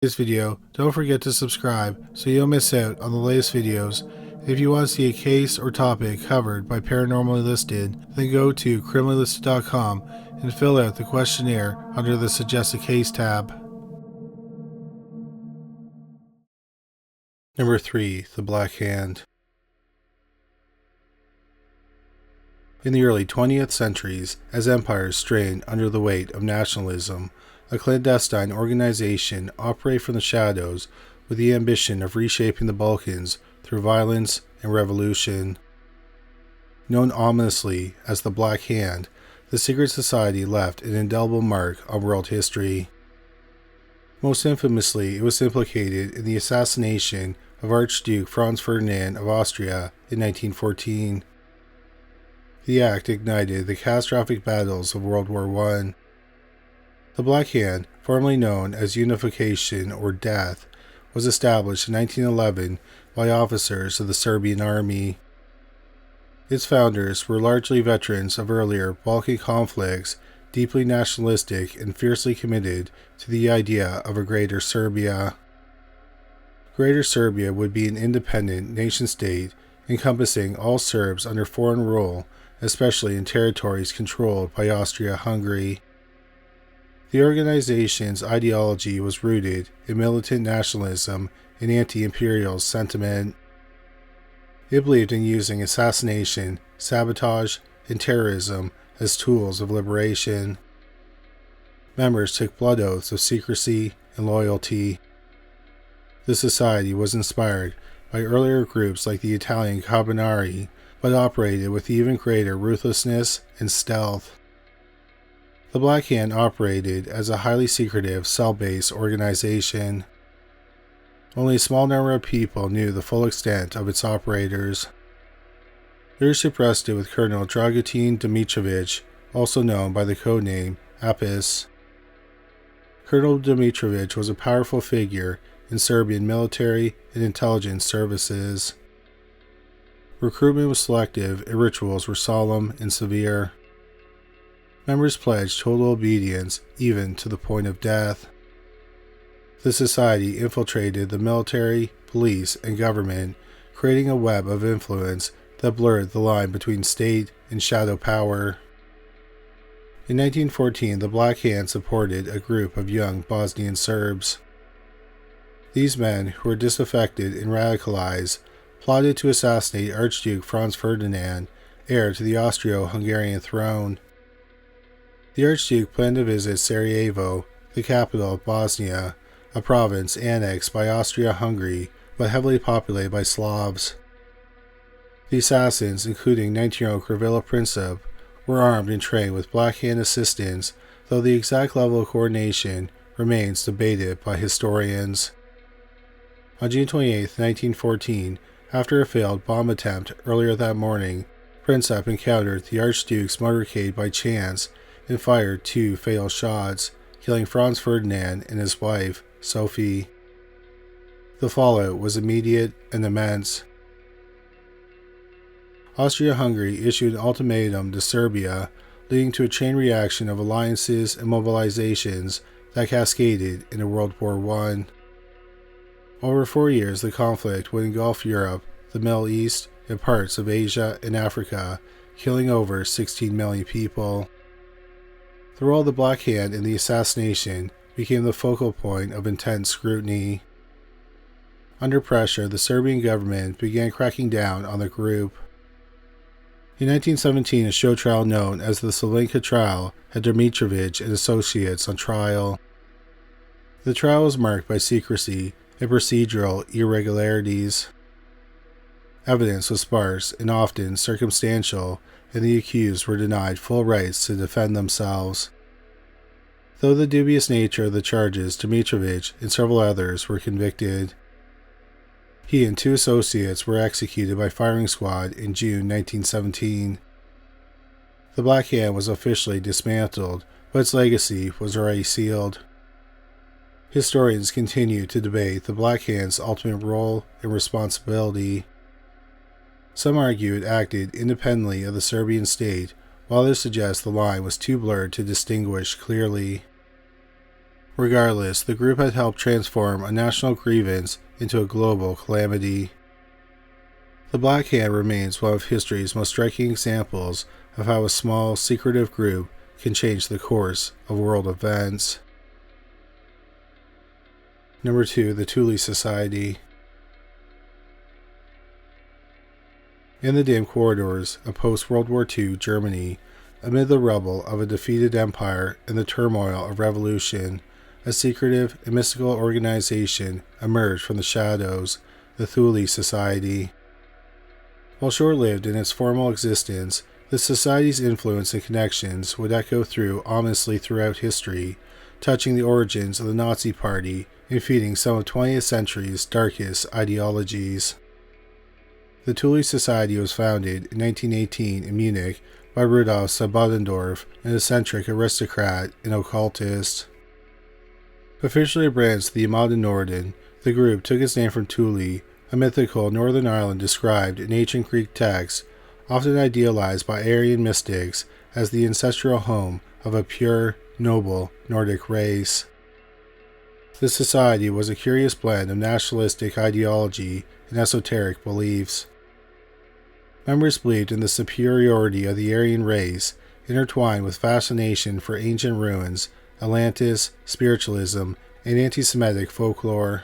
This video, don't forget to subscribe so you don't miss out on the latest videos. If you want to see a case or topic covered by Paranormally Listed, then go to criminallylisted.com and fill out the questionnaire under the Suggest a Case tab. Number 3. The Black Hand. In the early 20th centuries, as empires strained under the weight of nationalism, a clandestine organization operated from the shadows with the ambition of reshaping the Balkans through violence and revolution. Known ominously as the Black Hand, the secret society left an indelible mark on world history. Most infamously, it was implicated in the assassination of Archduke Franz Ferdinand of Austria in 1914. The act ignited the catastrophic battles of World War I. The Black Hand, formerly known as Unification or Death, was established in 1911 by officers of the Serbian Army. Its founders were largely veterans of earlier Balkan conflicts, deeply nationalistic and fiercely committed to the idea of a Greater Serbia. Greater Serbia would be an independent nation-state encompassing all Serbs under foreign rule, especially in territories controlled by Austria-Hungary. The organization's ideology was rooted in militant nationalism and anti-imperial sentiment. It believed in using assassination, sabotage, and terrorism as tools of liberation. Members took blood oaths of secrecy and loyalty. The society was inspired by earlier groups like the Italian Carbonari, but operated with even greater ruthlessness and stealth. The Black Hand operated as a highly secretive, cell-based organization. Only a small number of people knew the full extent of its operators. Leadership rested with Colonel Dragutin Dimitrovic, also known by the codename Apis. Colonel Dimitrovic was a powerful figure in Serbian military and intelligence services. Recruitment was selective and rituals were solemn and severe. Members pledged total obedience, even to the point of death. The society infiltrated the military, police, and government, creating a web of influence that blurred the line between state and shadow power. In 1914, the Black Hand supported a group of young Bosnian Serbs. These men, who were disaffected and radicalized, plotted to assassinate Archduke Franz Ferdinand, heir to the Austro-Hungarian throne. The Archduke planned to visit Sarajevo, the capital of Bosnia, a province annexed by Austria-Hungary but heavily populated by Slavs. The assassins, including 19-year-old Krivilla Princip, were armed and trained with Black Hand assistants, though the exact level of coordination remains debated by historians. On June 28, 1914, after a failed bomb attempt earlier that morning, Princip encountered the Archduke's motorcade by chance and fired 2 fatal shots, killing Franz Ferdinand and his wife, Sophie. The fallout was immediate and immense. Austria-Hungary issued an ultimatum to Serbia, leading to a chain reaction of alliances and mobilizations that cascaded into World War I. Over 4 years, the conflict would engulf Europe, the Middle East, and parts of Asia and Africa, killing over 16 million people. The role of the Black Hand in the assassination became the focal point of intense scrutiny. Under pressure, the Serbian government began cracking down on the group. In 1917, a show trial known as the Slavonka trial had Dimitrovic and associates on trial. The trial was marked by secrecy and procedural irregularities. Evidence was sparse and often circumstantial, and the accused were denied full rights to defend themselves. Though the dubious nature of the charges, Dimitrovic and several others were convicted. He and 2 associates were executed by firing squad in June 1917. The Black Hand was officially dismantled, but its legacy was already sealed. Historians continue to debate the Black Hand's ultimate role and responsibility. Some argue it acted independently of the Serbian state, while others suggest the line was too blurred to distinguish clearly. Regardless, the group had helped transform a national grievance into a global calamity. The Black Hand remains one of history's most striking examples of how a small, secretive group can change the course of world events. Number 2. The Thule Society. In the dim corridors of post-World War II Germany, amid the rubble of a defeated empire and the turmoil of revolution, a secretive and mystical organization emerged from the shadows, the Thule Society. While short-lived in its formal existence, the Society's influence and connections would echo ominously throughout history, touching the origins of the Nazi Party and feeding some of the 20th century's darkest ideologies. The Thule Society was founded in 1918 in Munich by Rudolf Sabodendorf, an eccentric aristocrat and occultist. Officially branched to the Imaden Norden, the group took its name from Thule, a mythical Northern Ireland described in ancient Greek texts, often idealized by Aryan mystics as the ancestral home of a pure, noble Nordic race. The society was a curious blend of nationalistic ideology and esoteric beliefs. Members believed in the superiority of the Aryan race, intertwined with fascination for ancient ruins, Atlantis, spiritualism, and anti-Semitic folklore.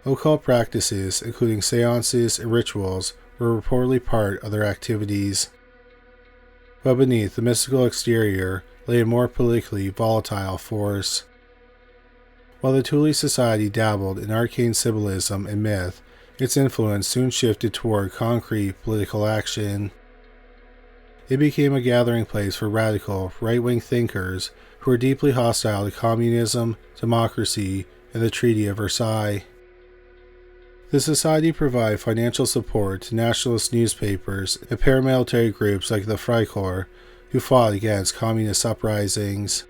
Occult practices, including seances and rituals, were reportedly part of their activities. But beneath the mystical exterior lay a more politically volatile force. While the Thule Society dabbled in arcane symbolism and myth, its influence soon shifted toward concrete political action. It became a gathering place for radical, right-wing thinkers who were deeply hostile to communism, democracy, and the Treaty of Versailles. The Society provided financial support to nationalist newspapers and paramilitary groups like the Freikorps, who fought against communist uprisings.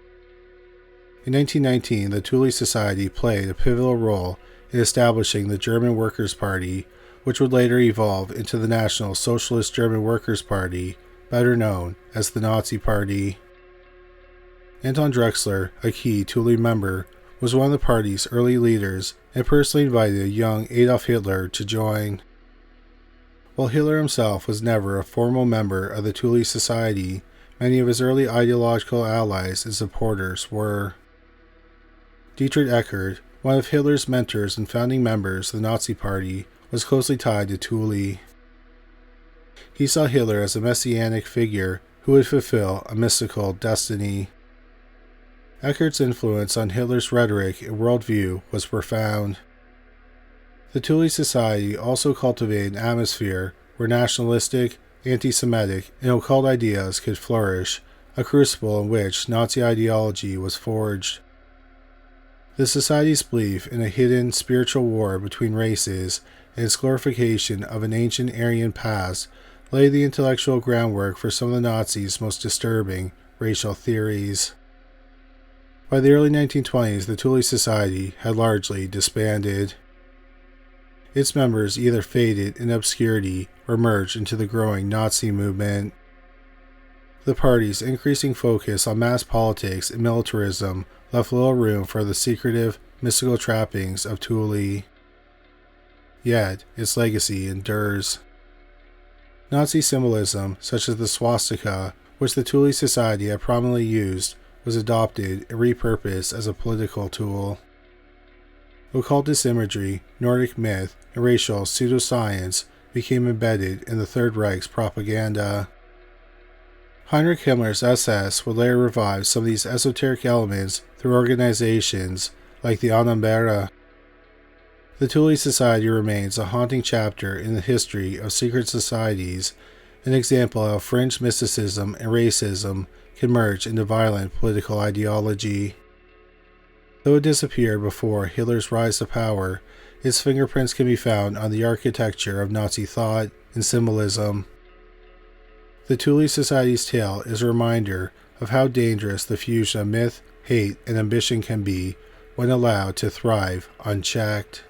In 1919, the Thule Society played a pivotal role in establishing the German Workers' Party, which would later evolve into the National Socialist German Workers' Party, better known as the Nazi Party. Anton Drexler, a key Thule member, was one of the party's early leaders and personally invited young Adolf Hitler to join. While Hitler himself was never a formal member of the Thule Society, many of his early ideological allies and supporters were. Dietrich Eckart, one of Hitler's mentors and founding members of the Nazi Party, was closely tied to Thule. He saw Hitler as a messianic figure who would fulfill a mystical destiny. Eckart's influence on Hitler's rhetoric and worldview was profound. The Thule Society also cultivated an atmosphere where nationalistic, anti-Semitic, and occult ideas could flourish, a crucible in which Nazi ideology was forged. The Society's belief in a hidden spiritual war between races and its glorification of an ancient Aryan past laid the intellectual groundwork for some of the Nazis' most disturbing racial theories. By the early 1920s, the Thule Society had largely disbanded. Its members either faded in obscurity or merged into the growing Nazi movement. The party's increasing focus on mass politics and militarism left little room for the secretive, mystical trappings of Thule. Yet, its legacy endures. Nazi symbolism, such as the swastika, which the Thule Society had prominently used, was adopted and repurposed as a political tool. Occultist imagery, Nordic myth, and racial pseudoscience became embedded in the Third Reich's propaganda. Heinrich Himmler's SS would later revive some of these esoteric elements through organizations like the Annenberger. The Thule Society remains a haunting chapter in the history of secret societies, an example of how fringe mysticism and racism can merge into violent political ideology. Though it disappeared before Hitler's rise to power, its fingerprints can be found on the architecture of Nazi thought and symbolism. The Thule Society's tale is a reminder of how dangerous the fusion of myth, hate, and ambition can be when allowed to thrive unchecked.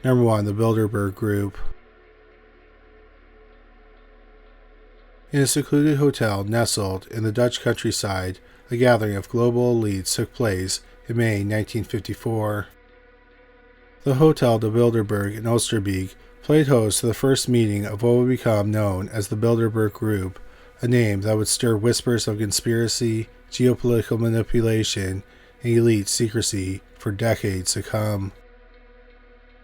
Number 1. The Bilderberg Group. In a secluded hotel nestled in the Dutch countryside, a gathering of global elites took place in May 1954. The Hotel de Bilderberg in Oosterbeek played host to the first meeting of what would become known as the Bilderberg Group, a name that would stir whispers of conspiracy, geopolitical manipulation, and elite secrecy for decades to come.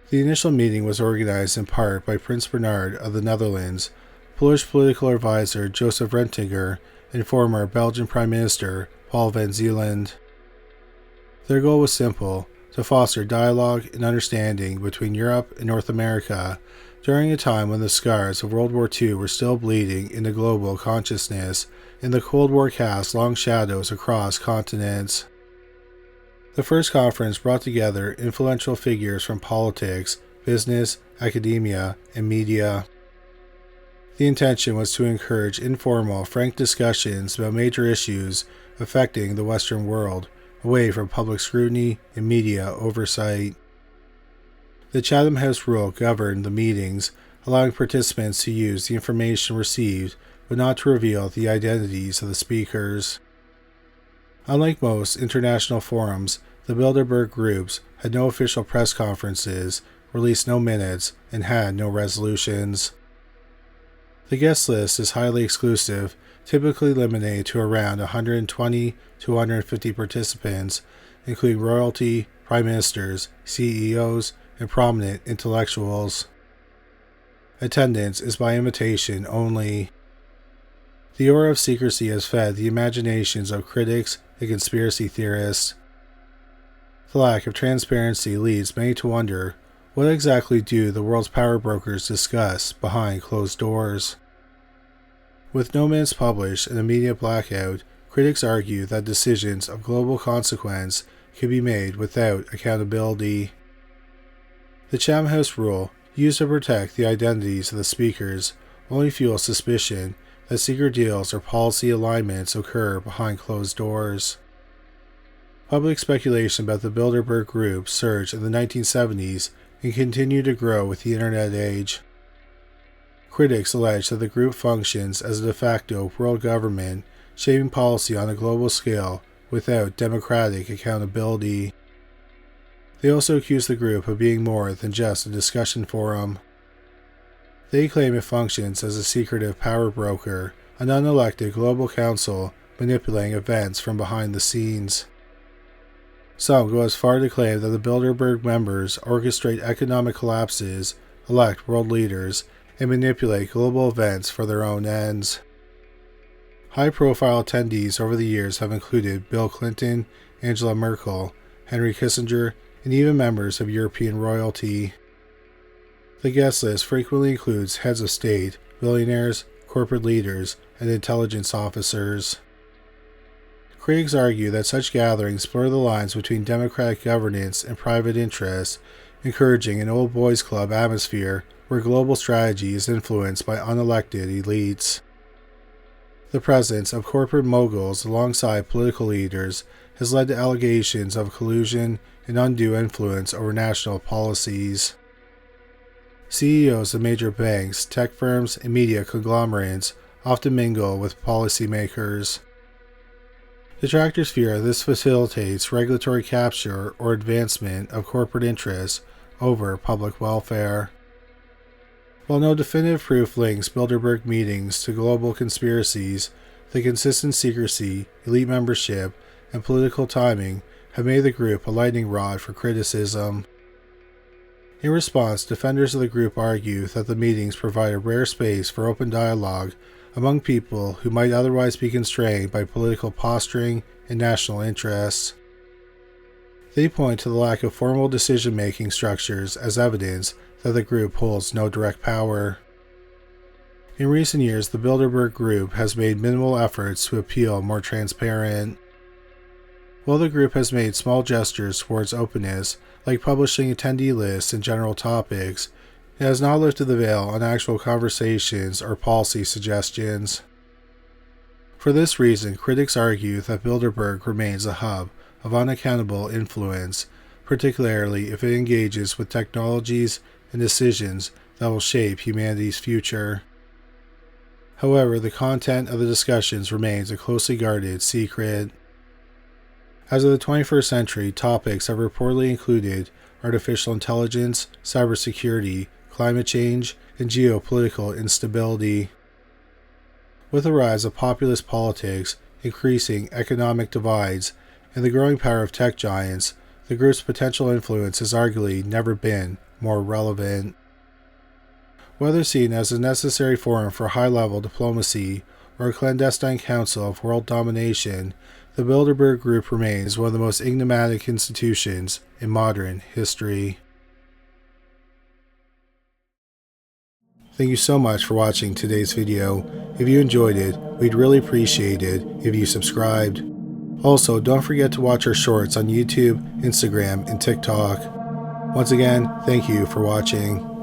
The initial meeting was organized in part by Prince Bernhard of the Netherlands, Polish political advisor Joseph Rentinger, and former Belgian Prime Minister Paul van Zeeland. Their goal was simple: to foster dialogue and understanding between Europe and North America during a time when the scars of World War II were still bleeding into global consciousness and the Cold War cast long shadows across continents. The first conference brought together influential figures from politics, business, academia, and media. The intention was to encourage informal, frank discussions about major issues affecting the Western world, away from public scrutiny and media oversight. The Chatham House rule governed the meetings, allowing participants to use the information received but not to reveal the identities of the speakers. Unlike most international forums, the Bilderberg Groups had no official press conferences, released no minutes, and had no resolutions. The guest list is highly exclusive, typically limited to around 120 to 150 participants, including royalty, prime ministers, CEOs, and prominent intellectuals. Attendance is by invitation only. The aura of secrecy has fed the imaginations of critics and conspiracy theorists. The lack of transparency leads many to wonder, what exactly do the world's power brokers discuss behind closed doors? With no minutes published and a media blackout, critics argue that decisions of global consequence can be made without accountability. The Chatham House rule, used to protect the identities of the speakers, only fuels suspicion that secret deals or policy alignments occur behind closed doors. Public speculation about the Bilderberg Group surged in the 1970s and continued to grow with the Internet age. Critics allege that the group functions as a de facto world government, shaping policy on a global scale without democratic accountability. They also accuse the group of being more than just a discussion forum. They claim it functions as a secretive power broker, an unelected global council manipulating events from behind the scenes. Some go as far to claim that the Bilderberg members orchestrate economic collapses, elect world leaders, and manipulate global events for their own ends. High-profile attendees over the years have included Bill Clinton, Angela Merkel, Henry Kissinger, and even members of European royalty. The guest list frequently includes heads of state, billionaires, corporate leaders, and intelligence officers. Critics argue that such gatherings blur the lines between democratic governance and private interests, encouraging an old boys club atmosphere where global strategy is influenced by unelected elites. The presence of corporate moguls alongside political leaders has led to allegations of collusion and undue influence over national policies. CEOs of major banks, tech firms, and media conglomerates often mingle with policymakers. Detractors fear this facilitates regulatory capture or advancement of corporate interests over public welfare. While no definitive proof links Bilderberg meetings to global conspiracies, the consistent secrecy, elite membership, and political timing have made the group a lightning rod for criticism. In response, defenders of the group argue that the meetings provide a rare space for open dialogue among people who might otherwise be constrained by political posturing and national interests. They point to the lack of formal decision-making structures as evidence that the group holds no direct power. In recent years, the Bilderberg Group has made minimal efforts to appeal more transparent. While the group has made small gestures towards openness, like publishing attendee lists and general topics, it has not lifted the veil on actual conversations or policy suggestions. For this reason, critics argue that Bilderberg remains a hub of unaccountable influence, particularly if it engages with technologies and decisions that will shape humanity's future. However, the content of the discussions remains a closely guarded secret. As of the 21st century, topics have reportedly included artificial intelligence, cybersecurity, climate change, and geopolitical instability. With the rise of populist politics, increasing economic divides, and the growing power of tech giants, the group's potential influence has arguably never been more relevant. Whether seen as a necessary forum for high-level diplomacy or a clandestine council of world domination, the Bilderberg Group remains one of the most enigmatic institutions in modern history. Thank you so much for watching today's video. If you enjoyed it, we'd really appreciate it if you subscribed. Also, don't forget to watch our shorts on YouTube, Instagram, and TikTok. Once again, thank you for watching.